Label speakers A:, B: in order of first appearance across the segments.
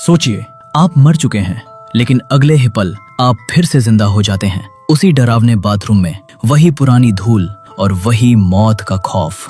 A: सोचिए, आप मर चुके हैं, लेकिन अगले ही पल आप फिर से जिंदा हो जाते हैं। उसी डरावने बाथरूम में वही पुरानी धूल और वही मौत का खौफ।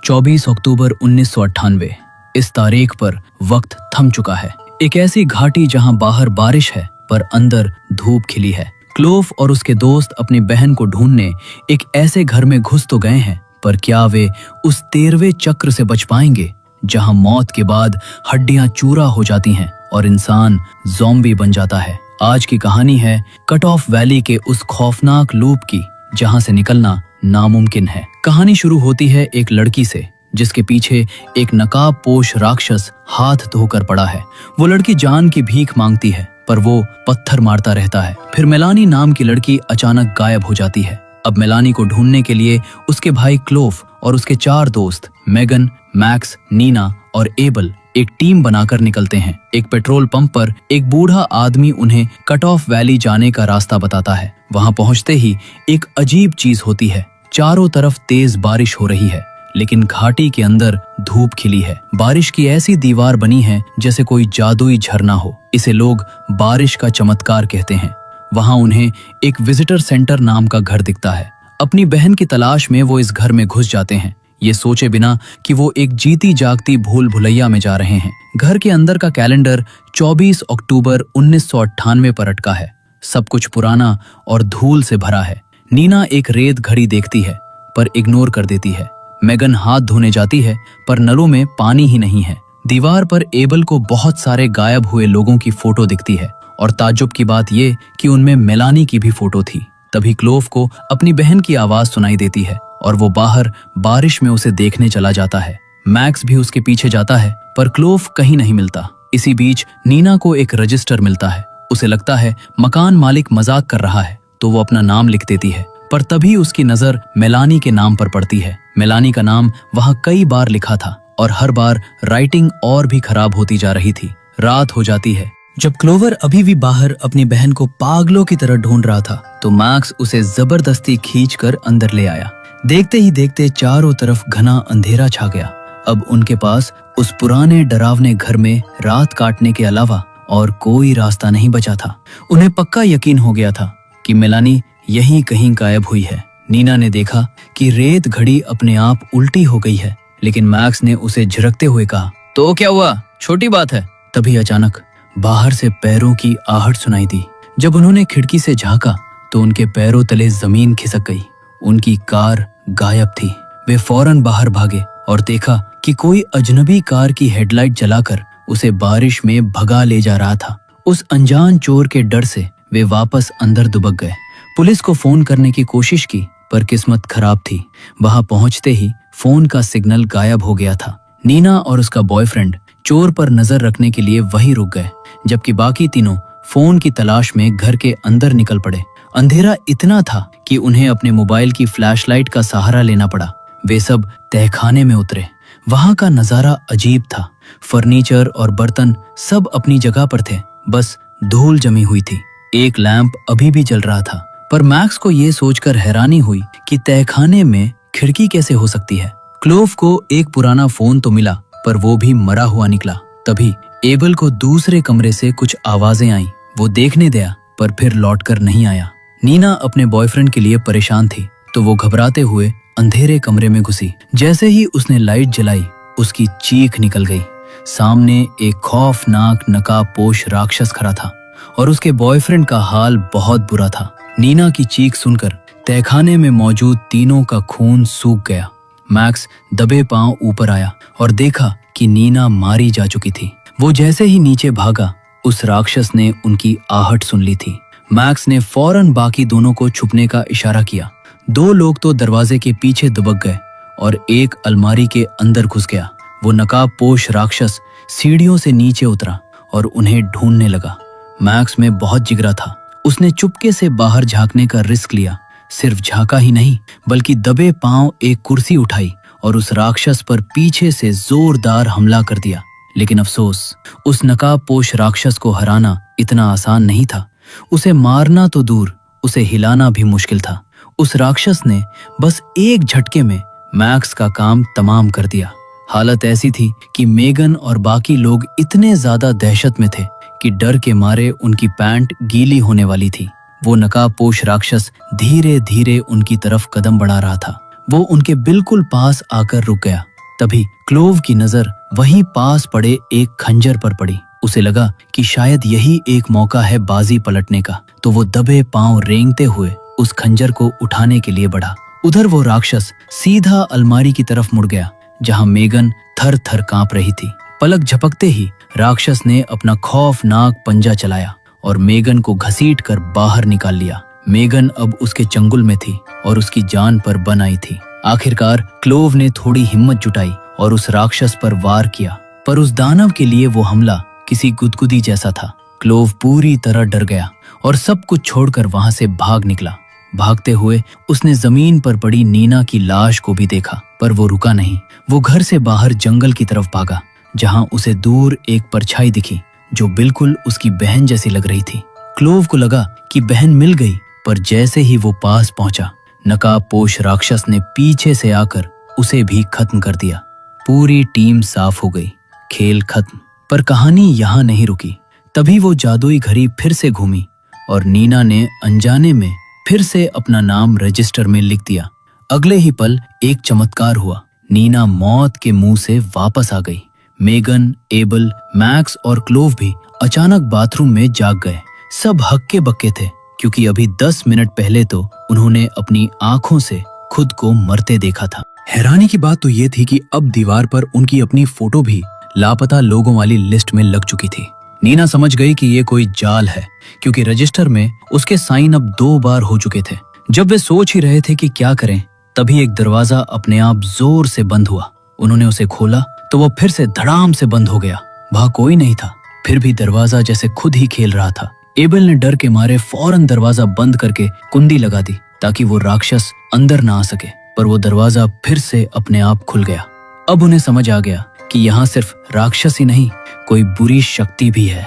A: 24 अक्टूबर 1998। इस तारीख पर वक्त थम चुका है। एक ऐसी घाटी जहां बाहर बारिश है पर अंदर धूप खिली है। क्लोव और उसके दोस्त अपनी बहन को ढूंढने एक ऐसे घर में घुस तो गए हैं, पर क्या वे उस 13वें चक्र से बच पाएंगे जहां मौत के बाद हड्डियां चूरा हो जाती हैं और इंसान ज़ॉम्बी बन जाता है। आज की कहानी है कट ऑफ वैली के उस खौफनाक लूप की जहां से निकलना नामुमकिन है। कहानी शुरू होती है एक लड़की से जिसके पीछे एक नकाबपोश राक्षस हाथ धोकर पड़ा है। वो लड़की जान की भीख मांगती है पर वो पत्थर मारता रहता है। फिर मेलानी नाम की लड़की अचानक गायब हो जाती है। अब मेलानी को ढूंढने के लिए उसके भाई क्लोव और उसके 4 दोस्त मेगन, मैक्स, नीना और एबल एक टीम बनाकर निकलते हैं। एक पेट्रोल पंप पर एक बूढ़ा आदमी उन्हें कट ऑफ वैली जाने का रास्ता बताता है। वहां पहुंचते ही एक अजीब चीज होती है। चारों तरफ तेज बारिश हो रही है, लेकिन घाटी के अंदर धूप खिली है। बारिश की ऐसी दीवार बनी है जैसे कोई जादुई झरना हो। इसे लोग बारिश का चमत्कार कहते हैं। वहां उन्हें एक विजिटर सेंटर नाम का घर दिखता है। अपनी बहन की तलाश में वो इस घर में घुस जाते हैं, ये सोचे बिना कि वो एक जीती जागती भूल भुलैया में जा रहे हैं। घर के अंदर का कैलेंडर 24 अक्टूबर 1998 पर अटका है। सब कुछ पुराना और धूल से भरा है। नीना एक रेत घड़ी देखती है पर इग्नोर कर देती है। मेगन हाथ धोने जाती है पर नलों में पानी ही नहीं है। दीवार पर एबल को बहुत सारे गायब हुए लोगों की फोटो दिखती है और ताज्जुब की बात ये कि उनमें मेलानी की भी फोटो थी। तभी क्लोव को अपनी बहन की आवाज सुनाई देती है और वो बाहर बारिश में उसे देखने चला जाता है। मैक्स भी उसके पीछे जाता है पर क्लोव कहीं नहीं मिलता। इसी बीच नीना को एक रजिस्टर मिलता है। उसे लगता है मकान मालिक मजाक कर रहा है, तो वो अपना नाम लिख देती है। पर तभी उसकी नजर मेलानी के नाम पर पड़ती है। मेलानी का नाम वहां कई बार लिखा था और हर बार राइटिंग और भी खराब होती जा रही थी। रात हो जाती है। जब क्लोवर अभी भी बाहर अपनी बहन को पागलों की तरह ढूंढ रहा था तो मैक्स उसे जबरदस्ती खींचकर अंदर ले आया। देखते ही देखते चारों तरफ घना अंधेरा छा गया। अब उनके पास उस पुराने डरावने घर में रात काटने के अलावा और कोई रास्ता नहीं बचा था। उन्हें पक्का यकीन हो गया था कि मेलानी यहीं कहीं गायब हुई है। नीना ने देखा कि रेत घड़ी अपने आप उल्टी हो गई है, लेकिन मैक्स ने उसे झिड़कते हुए कहा, तो क्या हुआ, छोटी बात है। तभी अचानक बाहर से पैरों की आहट सुनाई दी। जब उन्होंने खिड़की से झांका तो उनके पैरों तले जमीन खिसक गई। उनकी कार गायब थी। वे फौरन बाहर भागे और देखा कि कोई अजनबी कार की हेडलाइट जलाकर उसे बारिश में भगा ले जा रहा था। उस अनजान चोर के डर से वे वापस अंदर दुबक गए। पुलिस को फोन करने की कोशिश की पर किस्मत खराब थी। वहां पहुंचते ही फोन का सिग्नल गायब हो गया था। नीना और उसका बॉयफ्रेंड चोर पर नजर रखने के लिए वहीं रुक गए, जबकि बाकी तीनों फोन की तलाश में घर के अंदर निकल पड़े। अंधेरा इतना था कि उन्हें अपने मोबाइल की फ्लैशलाइट का सहारा लेना पड़ा। वे सब तहखाने में उतरे। वहां का नजारा अजीब था। फर्नीचर और बर्तन सब अपनी जगह पर थे, बस धूल जमी हुई थी। एक लैंप अभी भी जल रहा था, पर मैक्स को ये सोचकर हैरानी हुई कि तहखाने में खिड़की कैसे हो सकती है। क्लोव को एक पुराना फोन तो मिला पर वो भी मरा हुआ निकला। तभी एबल को दूसरे कमरे से कुछ आवाजें आईं। वो देखने गया पर फिर लौटकर नहीं आया। नीना अपने बॉयफ्रेंड के लिए परेशान थी तो वो घबराते हुए अंधेरे कमरे में घुसी। जैसे ही उसने लाइट जलाई उसकी चीख निकल गई। सामने एक खौफनाक नकाबपोश राक्षस खड़ा था और उसके बॉयफ्रेंड का हाल बहुत बुरा था। नीना की चीख सुनकर तहखाने में मौजूद तीनों का खून सूख गया। मैक्स दबे पांव ऊपर आया और देखा कि नीना मारी जा चुकी थी। वो जैसे ही नीचे भागा उस राक्षस ने उनकी आहट सुन ली थी। मैक्स ने फौरन बाकी दोनों को छुपने का इशारा किया। 2 लोग तो दरवाजे के पीछे दुबक गए और एक अलमारी के अंदर घुस गया। वो नकाबपोश राक्षस सीढ़ियों से नीचे उतरा और उन्हें ढूंढने लगा। मैक्स में बहुत जिगरा था। उसने चुपके से बाहर झांकने का रिस्क लिया। सिर्फ झांका ही नहीं बल्कि दबे पांव एक कुर्सी उठाई और उस राक्षस पर पीछे से जोरदार हमला कर दिया। लेकिन अफसोस, उस नकाबपोश राक्षस को हराना इतना आसान नहीं था। उसे मारना तो दूर, उसे हिलाना भी मुश्किल था। उस राक्षस ने बस एक झटके में मैक्स का काम तमाम कर दिया। हालत ऐसी थी कि मेगन और बाकी लोग इतने ज्यादा दहशत में थे कि डर के मारे उनकी पैंट गीली होने वाली थी। वो नकाबपोश राक्षस धीरे धीरे उनकी तरफ कदम बढ़ा रहा था। वो उनके बिल्कुल पास आकर रुक गया। तभी क्लोव की नजर वहीं पास पड़े एक खंजर पर पड़ी। उसे लगा कि शायद यही एक मौका है बाजी पलटने का, तो वो दबे पांव रेंगते हुए उस खंजर को उठाने के लिए बढ़ा। उधर वो राक्षस सीधा अलमारी की तरफ मुड़ गया, जहां मेगन थर थर कांप रही थी। पलक झपकते ही राक्षस ने अपना खौफनाक पंजा चलाया और मेगन को घसीट कर बाहर निकाल लिया। मेगन अब उसके चंगुल में थी और उसकी जान पर बन आई थी। आखिरकार क्लोव ने थोड़ी हिम्मत जुटाई और उस राक्षस पर वार किया, पर उस दानव के लिए वो हमला किसी गुदगुदी जैसा था। क्लोव पूरी तरह डर गया और सब कुछ छोड़कर वहां से भाग निकला। भागते हुए उसने जमीन पर पड़ी नीना की लाश को भी देखा, पर वो रुका नहीं। वो घर से बाहर जंगल की तरफ भागा, जहां उसे दूर एक परछाई दिखी जो बिल्कुल उसकी बहन जैसी लग रही थी। क्लोव को लगा कि बहन मिल गई, पर जैसे ही वो पास पहुंचा, नकाबपोश राक्षस ने पीछे से आकर उसे भी खत्म कर दिया। पूरी टीम साफ हो गई, खेल खत्म। पर कहानी यहाँ नहीं रुकी। तभी वो जादुई घड़ी फिर से घूमी और नीना ने अनजाने में फिर से अपना नाम रजिस्टर में लिख दिया। अगले ही पल एक चमत्कार हुआ। नीना मौत के मुंह से वापस आ गई। मेगन, एबल, मैक्स और क्लोव भी अचानक बाथरूम में जाग गए। सब हक्के बक्के थे, क्योंकि अभी 10 मिनट पहले तो उन्होंने अपनी आंखों से खुद को मरते देखा था। हैरानी की बात तो ये थी कि अब दीवार पर उनकी अपनी फोटो भी लापता लोगों वाली लिस्ट में लग चुकी थी। नीना समझ गई कि ये कोई जाल है, क्योंकि रजिस्टर में उसके साइन अब 2 बार हो चुके थे। जब वे सोच ही रहे थे कि क्या करें, तभी एक दरवाजा अपने आप जोर से बंद हुआ। उन्होंने उसे खोला तो वो फिर से धड़ाम से बंद हो गया। वहां कोई नहीं था, फिर भी दरवाजा जैसे खुद ही खेल रहा था। एबल ने डर के मारे फौरन दरवाजा बंद करके कुंडी लगा दी, ताकि वो राक्षस अंदर ना आ सके। पर वो दरवाजा फिर से अपने आप खुल गया। अब उन्हें समझ आ गया कि यहाँ सिर्फ राक्षस ही नहीं, कोई बुरी शक्ति भी है।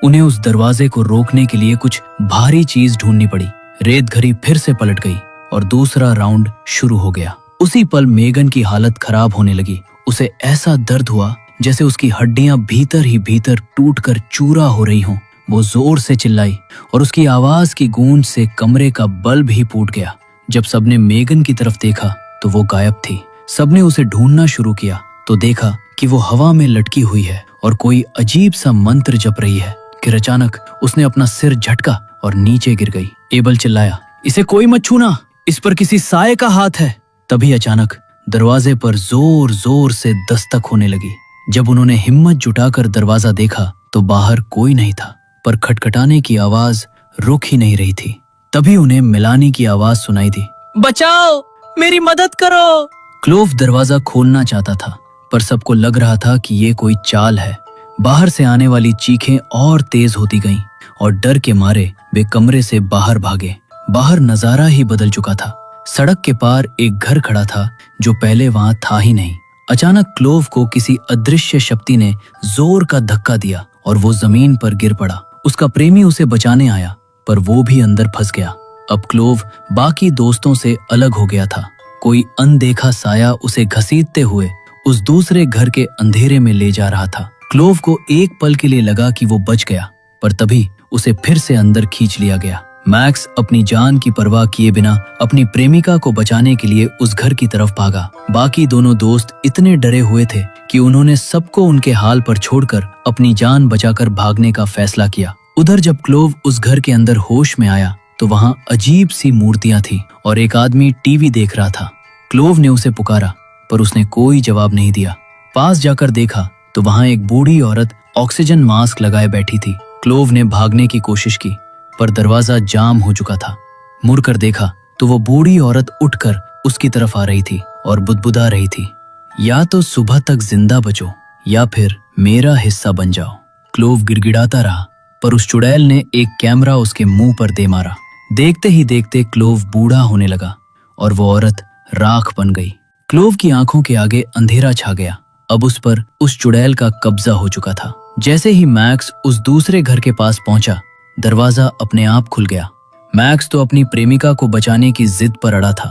A: उन्हें उस दरवाजे को रोकने के लिए कुछ भारी चीज ढूंढनी पड़ी। रेत घड़ी फिर से पलट गई और दूसरा राउंड शुरू हो गया। उसी पल मेगन की हालत खराब होने लगी। उसे ऐसा दर्द हुआ जैसे उसकी हड्डियां भीतर ही भीतर टूटकर चूरा हो रही हों। वो जोर से चिल्लाई और उसकी आवाज की गूंज से कमरे का बल्ब ही फूट गया। जब सबने मेगन की तरफ देखा तो वो गायब थी। सबने उसे ढूंढना शुरू किया तो देखा कि वो हवा में लटकी हुई है और कोई अजीब सा मंत्र जप रही है। फिर अचानक उसने अपना सिर झटका और नीचे गिर गई। एबल चिल्लाया, इसे कोई मत छूना, इस पर किसी साये का हाथ है। तभी अचानक दरवाजे पर जोर जोर से दस्तक होने लगी। जब उन्होंने हिम्मत जुटाकर दरवाजा देखा तो बाहर कोई नहीं था, पर खटखटाने की आवाज रुक ही नहीं रही थी। तभी उन्हें मिलानी की आवाज सुनाई दी, बचाओ, मेरी मदद करो। क्लोव दरवाजा खोलना चाहता था, पर सबको लग रहा था कि ये कोई चाल है। बाहर से आने वाली चीखें और तेज होती गईं और डर के मारे वे कमरे से बाहर भागे। बाहर नजारा ही बदल चुका था। सड़क के पार एक घर खड़ा था जो पहले वहां था ही नहीं। अचानक क्लोव को किसी अदृश्य शक्ति ने जोर का धक्का दिया और वो जमीन पर गिर पड़ा। उसका प्रेमी उसे बचाने आया, पर वो भी अंदर फंस गया। अब क्लोव बाकी दोस्तों से अलग हो गया था। कोई अनदेखा साया उसे घसीटते हुए उस दूसरे घर के अंधेरे में ले जा रहा था। क्लोव को एक पल के लिए लगा कि वो बच गया, पर तभी उसे फिर से अंदर खींच लिया गया। मैक्स अपनी जान की परवाह किए बिना अपनी प्रेमिका को बचाने के लिए उस घर की तरफ भागा। बाकी दोनों दोस्त इतने डरे हुए थे कि उन्होंने सबको उनके हाल पर छोड़कर अपनी जान बचाकर भागने का फैसला किया। उधर जब क्लोव उस घर के अंदर होश में आया तो वहां अजीब सी मूर्तियां थी और एक आदमी टीवी देख रहा था। क्लोव ने उसे पुकारा, पर उसने कोई जवाब नहीं दिया। पास जाकर देखा तो वहां एक बूढ़ी औरत ऑक्सीजन मास्क लगाए बैठी थी। क्लोव ने भागने की कोशिश की, पर दरवाजा जाम हो चुका था। मुड़कर देखा तो वो बूढ़ी औरत उठकर उसकी तरफ आ रही थी और बुदबुदा रही थी, या तो सुबह तक जिंदा बचो या फिर मेरा हिस्सा बन जाओ। क्लोव गिड़गिड़ाता रहा, पर उस चुड़ैल ने एक कैमरा उसके मुंह पर दे मारा। देखते ही देखते क्लोव बूढ़ा होने लगा और वो औरत राख बन गई। क्लोव की आंखों के आगे अंधेरा छा गया। अब उस पर उस चुड़ैल का कब्जा हो चुका था। जैसे ही मैक्स उस दूसरे घर के पास पहुंचा, दरवाजा अपने आप खुल गया। मैक्स तो अपनी प्रेमिका को बचाने की जिद पर अड़ा था,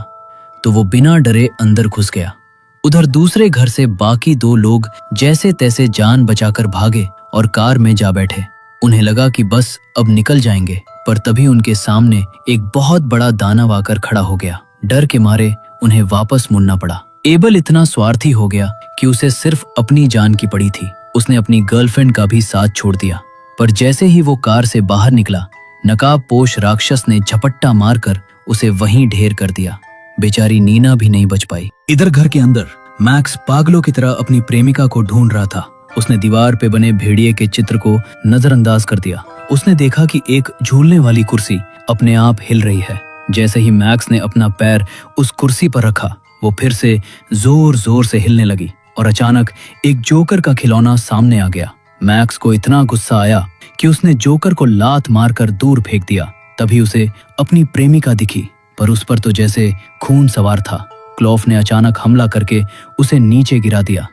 A: तो वो बिना डरे अंदर घुस गया। उधर दूसरे घर से बाकी 2 लोग जैसे तैसे जान बचाकर भागे और कार में जा बैठे। उन्हें लगा कि बस अब निकल जाएंगे, पर तभी उनके सामने एक बहुत बड़ा दानव आकर खड़ा हो गया। डर के मारे उन्हें वापस मुड़ना पड़ा। एबल इतना स्वार्थी हो गया कि उसे सिर्फ अपनी जान की पड़ी थी। उसने अपनी गर्लफ्रेंड का भी साथ छोड़ दिया। पर जैसे ही वो कार से बाहर निकला, नकाबपोश राक्षस ने झपट्टा मारकर उसे वहीं ढेर कर दिया। बेचारी नीना भी नहीं बच पाई। इधर घर के अंदर मैक्स पागलों की तरह अपनी प्रेमिका को ढूंढ रहा था। उसने दीवार पे बने भेड़िए के चित्र को नजरअंदाज कर दिया। उसने देखा कि एक झूलने वाली कुर्सी अपने आप हिल रही है। जैसे ही मैक्स ने अपना पैर उस कुर्सी पर रखा, वो फिर से जोर जोर से हिलने लगी और अचानक एक जोकर का खिलौना सामने आ गया। मैक्स को इतना गुस्सा आया कि उसने जोकर को लात मारकर दूर फेंक दिया। तभी उसे अपनी प्रेमिका दिखी, पर उस पर तो जैसे खून सवार था। क्लॉफ ने अचानक हमला करके उसे नीचे गिरा दिया।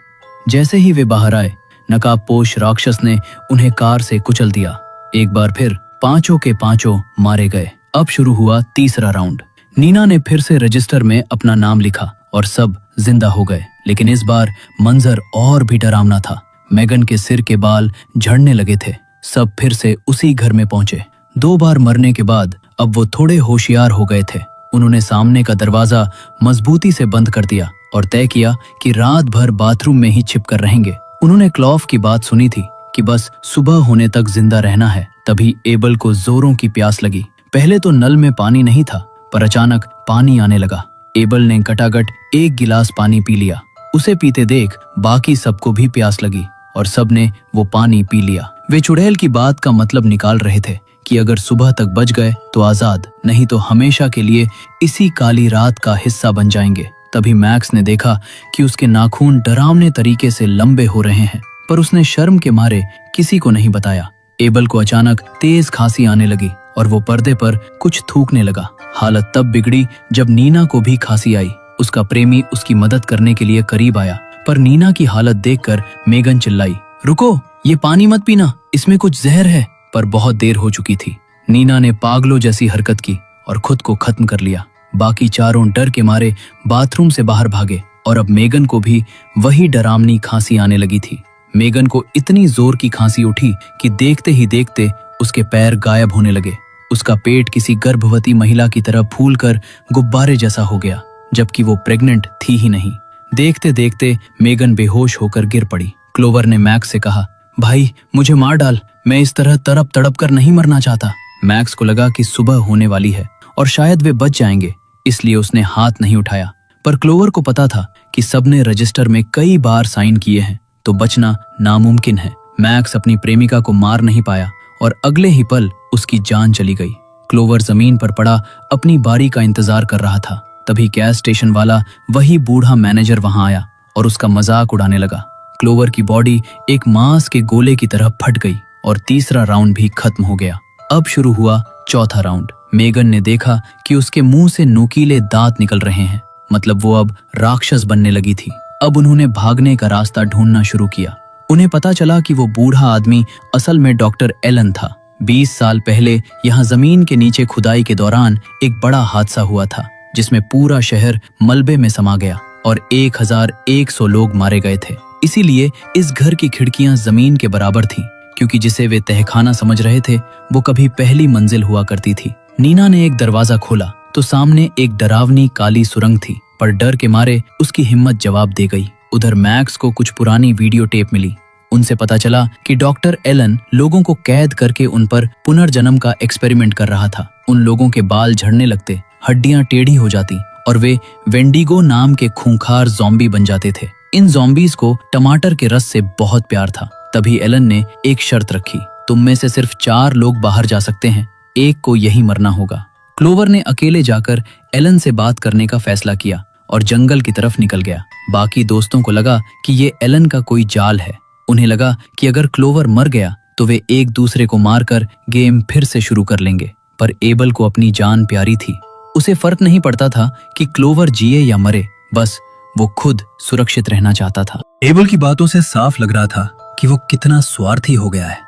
A: जैसे ही वे बाहर आए, नकाबपोश राक्षस ने उन्हें कार से कुचल दिया। एक बार फिर 5 के 5 मारे गए। अब शुरू हुआ तीसरा राउंड। नीना ने फिर से रजिस्टर में अपना नाम लिखा और सब जिंदा हो गए। लेकिन इस बार मंजर और भी डरावना था। मेगन के सिर के बाल झड़ने लगे थे। सब फिर से उसी घर में पहुंचे। 2 बार मरने के बाद अब वो थोड़े होशियार हो गए थे। उन्होंने सामने का दरवाजा मजबूती से बंद कर दिया और तय किया कि रात भर बाथरूम में ही छिपकर रहेंगे। उन्होंने क्लॉफ की बात सुनी थी कि बस सुबह होने तक जिंदा रहना है। तभी एबल को जोरों की प्यास लगी। पहले तो नल में पानी नहीं था, पर अचानक पानी आने लगा। एबल ने कटाकट 1 गिलास पानी पी लिया। उसे पीते देख बाकी सबको भी प्यास लगी और सबने वो पानी पी लिया। वे चुड़ैल की बात का मतलब निकाल रहे थे कि अगर सुबह तक बच गए तो आजाद, नहीं तो हमेशा के लिए इसी काली रात का हिस्सा बन जाएंगे। तभी मैक्स ने देखा कि उसके नाखून डरावने तरीके से लंबे हो रहे हैं, पर उसने शर्म के मारे किसी को नहीं बताया। एबल को अचानक तेज खांसी आने लगी और वो पर्दे पर कुछ थूकने लगा। हालत तब बिगड़ी जब नीना को भी खांसी आई। उसका प्रेमी उसकी मदद करने के लिए करीब आया, पर नीना की हालत देखकर मेगन चिल्लाई, रुको, ये पानी मत पीना, इसमें कुछ जहर है। पर बहुत देर हो चुकी थी। नीना ने पागलों जैसी हरकत की और खुद को खत्म कर लिया। बाकी चारों डर के मारे बाथरूम से बाहर भागे और अब मेगन को भी वही डरावनी खांसी आने लगी थी। मेगन को इतनी जोर की खांसी उठी कि देखते ही देखते उसके पैर गायब होने लगे। उसका पेट किसी गर्भवती महिला की तरह फूलकर गुब्बारे जैसा हो गया, जबकि वो प्रेग्नेंट थी ही नहीं। देखते देखते मेगन बेहोश होकर गिर पड़ी। क्लोवर ने मैक्स से कहा, भाई मुझे मार डाल, मैं इस तरह तड़प तड़प कर नहीं मरना चाहता। मैक्स को लगा कि सुबह होने वाली है और शायद वे बच जाएंगे, इसलिए उसने हाथ नहीं उठाया। पर क्लोवर को पता था कि सबने रजिस्टर में कई बार साइन किए हैं, तो बचना नामुमकिन है। मैक्स अपनी प्रेमिका को मार नहीं पाया और अगले ही पल उसकी जान चली गई। क्लोवर जमीन पर पड़ा अपनी बारी का इंतजार कर रहा था। तभी गैस स्टेशन वाला वही बूढ़ा मैनेजर वहां आया और उसका मजाक उड़ाने लगा। क्लोवर की बॉडी एक मांस के गोले की तरह फट गई और तीसरा राउंड भी खत्म हो गया। अब शुरू हुआ चौथा राउंड। मेगन ने देखा कि उसके मुंह से नुकीले दांत निकल रहे हैं, मतलब वो अब राक्षस बनने लगी थी। अब उन्होंने भागने का रास्ता ढूंढना शुरू किया। उन्हें पता चला कि वो बूढ़ा आदमी असल में डॉक्टर एलन था। 20 साल पहले यहाँ जमीन के नीचे खुदाई के दौरान एक बड़ा हादसा हुआ था, जिसमें पूरा शहर मलबे में समा गया और 1100 लोग मारे गए थे। इसीलिए इस घर की खिड़कियां जमीन के बराबर थीं, क्योंकि जिसे वे तहखाना समझ रहे थे वो कभी पहली मंजिल हुआ करती थी। नीना ने एक दरवाजा खोला तो सामने एक डरावनी काली सुरंग थी, पर डर के मारे उसकी हिम्मत जवाब दे गई। उधर मैक्स को कुछ पुरानी वीडियो टेप मिली। उनसे पता चला कि डॉक्टर एलन लोगों को कैद करके उन पर पुनर्जन्म का एक्सपेरिमेंट कर रहा था। उन लोगों के बाल झड़ने लगते, हड्डियां टेढ़ी हो जाती और वे वेंडिगो नाम के खूंखार ज़ॉम्बी बन जाते थे। इन ज़ॉम्बीज को टमाटर के रस से बहुत प्यार था। तभी एलन ने एक शर्त रखी, तुम में से सिर्फ 4 लोग बाहर जा सकते हैं, एक को यही मरना होगा। क्लोवर ने अकेले जाकर एलन से बात करने का फैसला किया और जंगल की तरफ निकल गया। बाकी दोस्तों को लगा कि ये एलन का कोई जाल है। उन्हें लगा कि अगर क्लोवर मर गया तो वे एक दूसरे को मारकर गेम फिर से शुरू कर लेंगे। पर एबल को अपनी जान प्यारी थी। उसे फर्क नहीं पड़ता था कि क्लोवर जिए या मरे, बस वो खुद सुरक्षित रहना चाहता था। एबल की बातों से साफ लग रहा था कि वो कितना स्वार्थी हो गया है।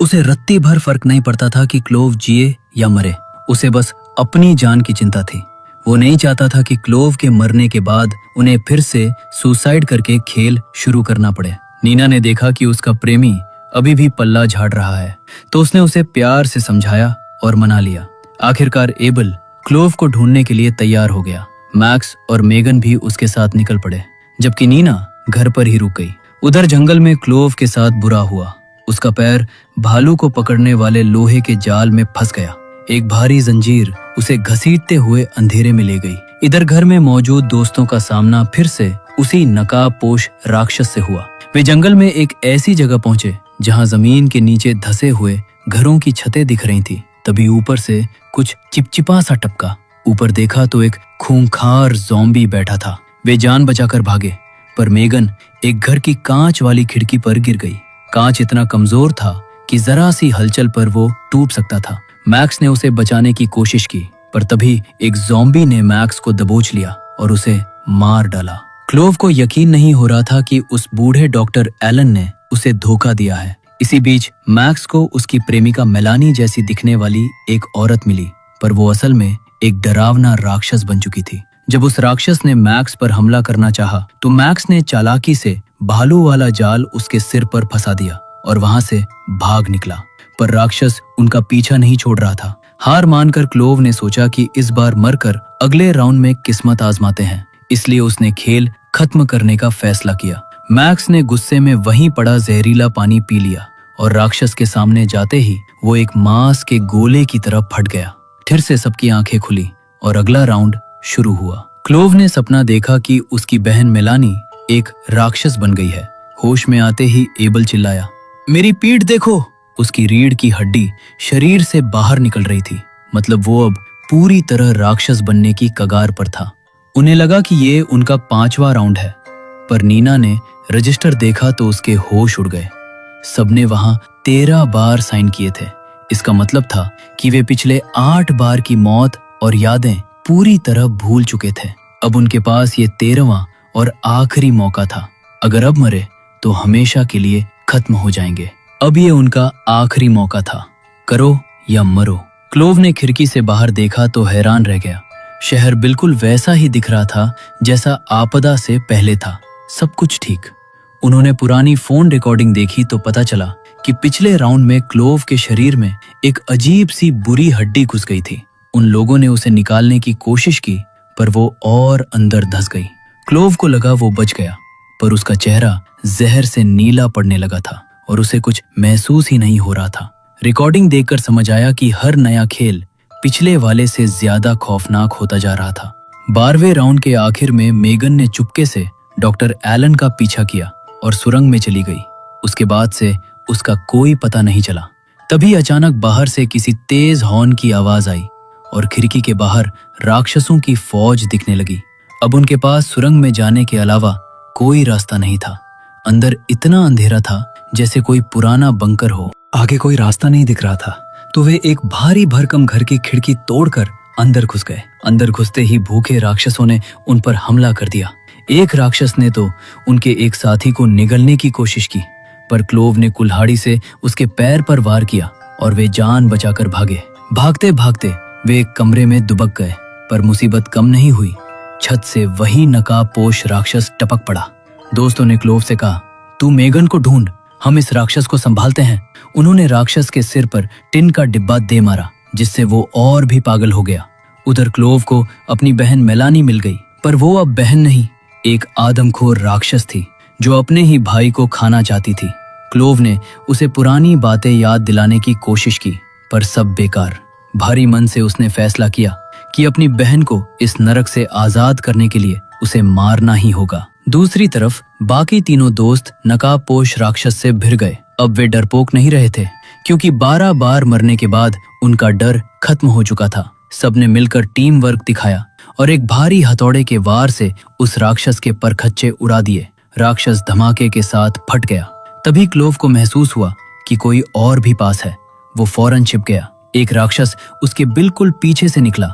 A: उसे रत्ती भर फर्क नहीं पड़ता था कि क्लोव जिए या मरे, उसे बस अपनी जान की चिंता थी। वो नहीं चाहता था कि क्लोव के मरने के बाद उन्हें फिर से सुसाइड करके खेल शुरू करना पड़े। नीना ने देखा कि उसका प्रेमी अभी भी पल्ला झाड़ रहा है, तो उसने उसे प्यार से समझाया और मना लिया। आखिरकार एबल क्लोव को ढूंढने के लिए तैयार हो गया। मैक्स और मेगन भी उसके साथ निकल पड़े, जबकि नीना घर पर ही रुक गई। उधर जंगल में क्लोव के साथ बुरा हुआ। उसका पैर भालू को पकड़ने वाले लोहे के जाल में फंस गया। एक भारी जंजीर उसे घसीटते हुए अंधेरे में ले गई। इधर घर में मौजूद दोस्तों का सामना फिर से उसी नकाबपोश राक्षस से हुआ। वे जंगल में एक ऐसी जगह पहुंचे जहां जमीन के नीचे धंसे हुए घरों की छतें दिख रही थी। तभी ऊपर से कुछ चिपचिपा सा टपका। ऊपर देखा तो एक खूंखार ज़ॉम्बी बैठा था। वे जान बचाकर भागे, पर मेगन एक घर की कांच वाली खिड़की पर गिर गई। कांच इतना कमजोर था कि जरा सी हलचल पर वो टूट सकता था। मैक्स ने उसे बचाने की कोशिश की, पर तभी एक ज़ॉम्बी ने मैक्स को दबोच लिया और उसे मार डाला। क्लोव को यकीन नहीं हो रहा था कि उस बूढ़े डॉक्टर एलन ने उसे धोखा दिया है। इसी बीच मैक्स को उसकी प्रेमिका मेलानी जैसी दिखने वाली एक औरत मिली, पर वो असल में एक डरावना राक्षस बन चुकी थी। जब उस राक्षस ने मैक्स पर हमला करना चाहा, तो मैक्स ने चालाकी से भालू वाला जाल उसके सिर पर फंसा दिया और वहां से भाग निकला। पर राक्षस उनका पीछा नहीं छोड़ रहा था। हार मानकर क्लोव ने सोचा कि इस बार मरकर अगले राउंड में किस्मत आजमाते हैं, इसलिए उसने खेल खत्म करने का फैसला किया। मैक्स ने गुस्से में वहीं पड़ा जहरीला पानी पी लिया और राक्षस के सामने जाते ही वो एक मांस के गोले की तरह फट गया। फिर से सबकी आंखें खुली और अगला राउंड शुरू हुआ। क्लोव ने सपना देखा कि उसकी बहन मेलानी एक राक्षस बन गई है। होश में आते ही एबल चिल्लाया, मेरी पीठ देखो। उसकी रीढ़ की हड्डी शरीर से बाहर निकल रही थी, मतलब वो अब पूरी तरह राक्षस बनने की कगार पर था। उन्हें लगा कि ये उनका 5वां राउंड है, पर नीना ने रजिस्टर देखा तो उसके होश उड़ गए। सबने वहां 13 बार साइन किए थे। इसका मतलब था कि वे पिछले 8 बार की मौत और यादें पूरी तरह भूल चुके थे। अब उनके पास ये 13वां और आखिरी मौका था। अगर अब मरे तो हमेशा के लिए खत्म हो जाएंगे। अब ये उनका आखिरी मौका था, करो या मरो। क्लोव ने खिड़की से बाहर देखा तो हैरान रह गया। शहर बिल्कुल वैसा ही दिख रहा था जैसा आपदा से पहले था, सब कुछ ठीक। उन्होंने पुरानी फोन रिकॉर्डिंग देखी तो पता चला कि पिछले राउंड में क्लोव के शरीर में एक अजीब सी बुरी हड्डी घुस गई थी। उन लोगों ने उसे निकालने की कोशिश की, पर वो और अंदर धंस गई। क्लोव को लगा वो बच गया, पर उसका चेहरा जहर से नीला पड़ने लगा था और उसे कुछ महसूस ही नहीं हो रहा था। रिकॉर्डिंग देखकर समझ आया कि हर नया खेल पिछले वाले से ज्यादा खौफनाक होता जा रहा था। 12वें राउंड के आखिर में मेगन ने चुपके से डॉक्टर एलन का पीछा किया और सुरंग में चली गई। उसके बाद से उसका कोई पता नहीं चला। तभी अचानक बाहर से किसी तेज हॉर्न की आवाज आई और खिड़की के बाहर राक्षसों की फौज दिखने लगी। अब उनके पास सुरंग में जाने के अलावा कोई रास्ता नहीं था। अंदर इतना अंधेरा था जैसे कोई पुराना बंकर हो। आगे कोई रास्ता नहीं दिख रहा था, तो वे एक भारी भरकम घर की खिड़की तोड़कर अंदर घुस गए। अंदर घुसते ही भूखे राक्षसों ने उन पर हमला कर दिया। एक राक्षस ने तो उनके एक साथी को निगलने की कोशिश की, पर क्लोव ने कुल्हाड़ी से उसके पैर पर वार किया और वे जान बचाकर भागे। भागते भागते वे एक कमरे में दुबक गए, पर मुसीबत कम नहीं हुई। छत से वही नकाबपोश राक्षस टपक पड़ा। दोस्तों ने क्लोव से कहा, तू मेगन को ढूंढ, हम इस राक्षस को संभालते हैं। उन्होंने राक्षस के सिर पर टिन का डिब्बा दे मारा, जिससे वो और भी पागल हो गया। उधर क्लोव को अपनी बहन मेलानी मिल गई, पर वो अब बहन नहीं, एक आदमखोर राक्षस थी जो अपने ही भाई को खाना चाहती थी। क्लोव ने उसे पुरानी बातें याद दिलाने की कोशिश की, पर सब बेकार। भारी मन से उसने फैसला किया कि अपनी बहन को इस नरक से आजाद करने के लिए उसे मारना ही होगा। दूसरी तरफ बाकी तीनों दोस्त नकाबपोश राक्षस से भिड़ गए। अब वे डरपोक नहीं रहे थे, क्योंकि 12 बार मरने के बाद उनका डर खत्म हो चुका था। सबने मिलकर टीम वर्क दिखाया और एक भारी हथौड़े के वार से उस राक्षस के परखच्चे उड़ा दिए। राक्षस धमाके के साथ फट गया। तभी क्लोव को महसूस हुआ कि कोई और भी पास है। वो फौरन छिप गया। एक राक्षस उसके बिल्कुल पीछे से निकला,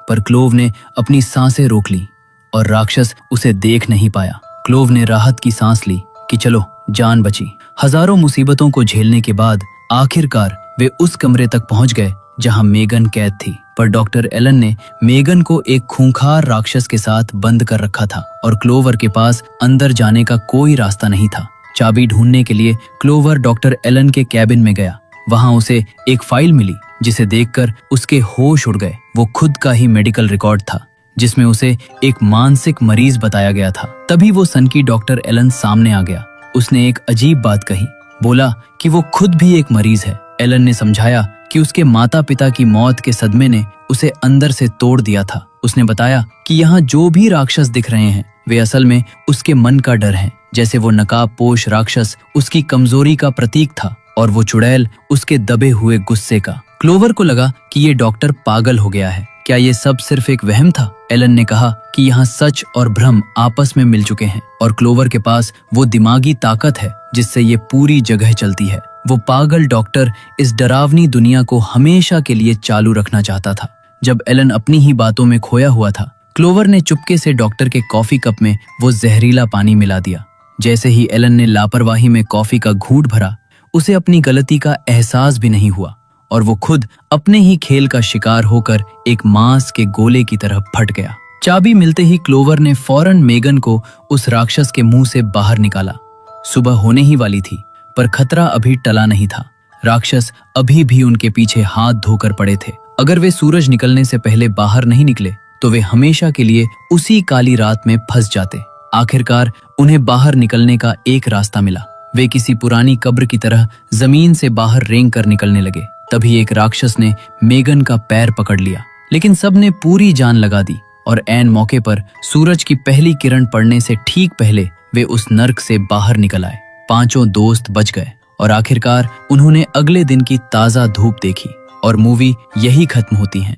A: पर क्लोव ने अपनी सांसें रोक ली और राक्षस उसे देख नहीं पाया। क्लोव ने राहत की सांस ली कि चलो, जान बची। हजारों मुसीबतों को झेलने के बाद आखिरकार वे उस कमरे तक पहुंच गए जहां मेगन कैद थी। पर डॉक्टर एलन ने मेगन को एक खूंखार राक्षस के साथ बंद कर रखा था और क्लोवर के पास अंदर जाने का कोई रास्ता नहीं था। चाबी ढूंढने के लिए क्लोवर डॉक्टर एलन के कैबिन में गया। वहां उसे एक फाइल मिली जिसे देखकर उसके होश उड़ गए। वो खुद का ही मेडिकल रिकॉर्ड था जिसमें उसे एक मानसिक मरीज बताया गया था। तभी वो सनकी डॉक्टर एलन सामने आ गया। उसने एक अजीब बात कही, बोला कि वो खुद भी एक मरीज है। एलन ने समझाया कि उसके माता पिता की मौत के सदमे ने उसे अंदर से तोड़ दिया था। उसने बताया कि यहाँ जो भी राक्षस दिख रहे हैं वे असल में उसके मन का डर है। जैसे वो नकाबपोश राक्षस उसकी कमजोरी का प्रतीक था और वो चुड़ैल उसके दबे हुए गुस्से का। क्लोवर को लगा कि ये डॉक्टर पागल हो गया है। क्या ये सब सिर्फ एक वहम था? एलन ने कहा कि यहाँ सच और भ्रम आपस में मिल चुके हैं और क्लोवर के पास वो दिमागी ताकत है जिससे ये पूरी जगह चलती है। वो पागल डॉक्टर इस डरावनी दुनिया को हमेशा के लिए चालू रखना चाहता था। जब एलन अपनी ही बातों में खोया हुआ था, क्लोवर ने चुपके से डॉक्टर के कॉफी कप में वो जहरीला पानी मिला दिया। जैसे ही एलन ने लापरवाही में कॉफी का घूंट भरा, उसे अपनी गलती का एहसास भी नहीं हुआ और वो खुद अपने ही खेल का शिकार होकर एक मांस के गोले की तरह फट गया। चाबी मिलते ही क्लोवर ने फौरन मेगन को उस राक्षस के मुंह से बाहर निकाला। सुबह होने ही वाली थी पर खतरा अभी टला नहीं था। राक्षस अभी भी उनके पीछे हाथ धोकर पड़े थे। अगर वे सूरज निकलने से पहले बाहर नहीं निकले तो वे हमेशा के लिए उसी काली रात में फंस जाते। आखिरकार उन्हें बाहर निकलने का एक रास्ता मिला। वे किसी पुरानी कब्र की तरह जमीन से बाहर रेंग कर निकलने लगे। तभी एक राक्षस ने मेगन का पैर पकड़ लिया, लेकिन सबने पूरी जान लगा दी और ऐन मौके पर सूरज की पहली किरण पड़ने से ठीक पहले वे उस नर्क से बाहर निकल आए। पांचों दोस्त बच गए और आखिरकार उन्होंने अगले दिन की ताजा धूप देखी और मूवी यही खत्म होती है।